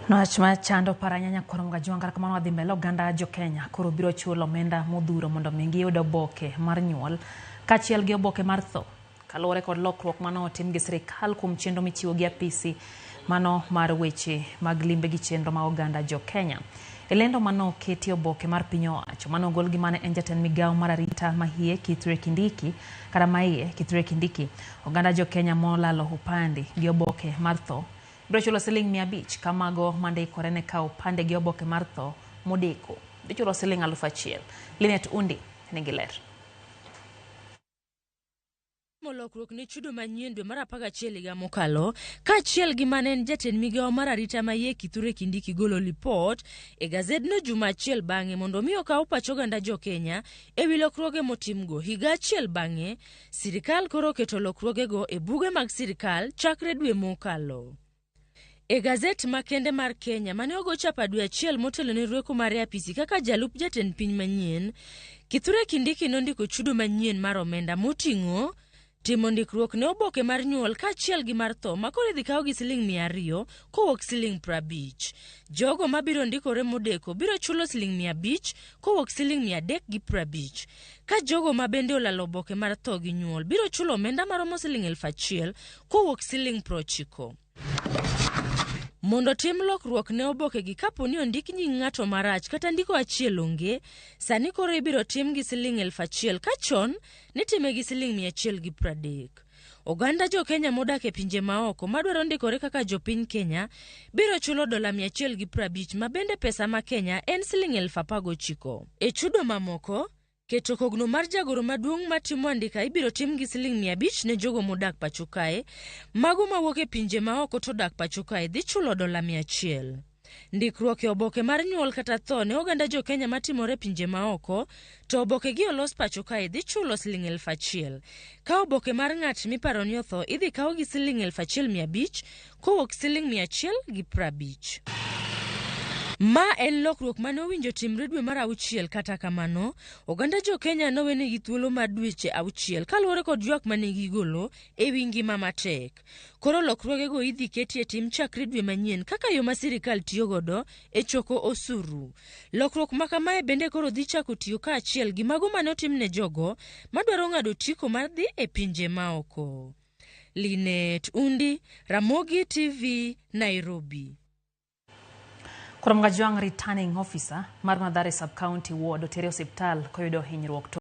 Noachma chando paranyanya koronga juanga kamano adhi mbele oganda jo Kenya koro biro chulo omenda modhuro mondo mingi yudo oboke mar nyuol kachiel gi oboke mar tho kaluwore kod lokruok mano otim gi sirikal kuom chenro michiwo gi apisi mano mar weche mag limbe gi chenro ma oganda jo Kenya. Elendo mano keti oboke mar piny owacho mano gol gi mane en jatend migawo mar arita mahie Kithure Kindiki kata maiye Kithure Kindiki oganda jo Kenya molalo upande gi oboke mar tho biro chulo siling 500 kamago mandikore ne kawo pande gi oboke mar tho modeko biro chulo siling 1,000. Linet Undi nigi ler. Molokruok ne chudo manyien dwe mar 11 higa mokalo kaachiel gi mane en jatend migawo mar arita mahie Kithure Kindiki golo lipot e gazedno juma achiel bang'e mondo mi okaw pach oganda jo Kenya e wi lokruoge motimgo. Higa achiel bang'e sirikal koro keto lokruogego e buge mag sirikal chakre dwe mokalo. E gazet makende mar Kenya mane ogo chapa dwe achiel motelo ne rweko mar apisi kaka jalup jatend piny manyien, Kithure Kindiki nondiko chudo manyien mar omenda moting'o timo ndikruok ne oboke mar nyuol kaachiel gi mar tho makoro idhi kaw gi siling 200 kowuok siling 50. Jogo mabiro ndikore modeko biro chulo siling 500 kowuok siling 350. Ka jogo mabende olalo oboke mar tho gi nyuol biro chulo omenda maromo siling 1,000 kowuok siling 90. Mondo tim lokruok ne oboke gi kapo ni ondik nying ng'ato marach kata ndiko achiel onge, sani koro ibiro tim gi siling 1,000 ka chon nitime gi siling 130. Oganda jo Kenya modak e pinje maoko madwaro ndikore kaka jopiny Kenya biro chulo $150 ma bende pesa ma Kenya en siling 19,000. E chudo mamoko, keto kogno mar jagoro maduong' matimo andika ibiro tim gi siling 500 ne jogo modak pacho kae, mago mawuok e pinje maoko to dak pacho kae dhi chulo $100. Ndikruok e oboke mar nyuol kata tho ne oganda jo Kenya matimore pinje maoko to oboke gi olos pacho kae dhi chulo siling 1,000. Ka oboke mar ng'at miparo ni otho idhi kaw gi siling 1,500 kowuok siling 150. Ma en lokruok mane owinjo timre dwe mar 6 kata kamano oganda jo Kenya nowenegi thuolo mar dweche 6 kaluwore kod ywak mane gigolo e wi ngima matek. Koro lokruogego idhi keti e tim chakre dwe manyien kaka yo ma sirikal tiyo godo e choko osuru. Lokruok ma kamae bende koro dhi chako tiyo kaachiel gi mago mane otim ne jogo madwaro ng'ado otiko mar dhi e pinje maoko. Linet Undi, Ramogi TV, Nairobi. Korom Gajuang returning officer mar Mathare Sub-County Ward otere osiptal koyudo hinyruok.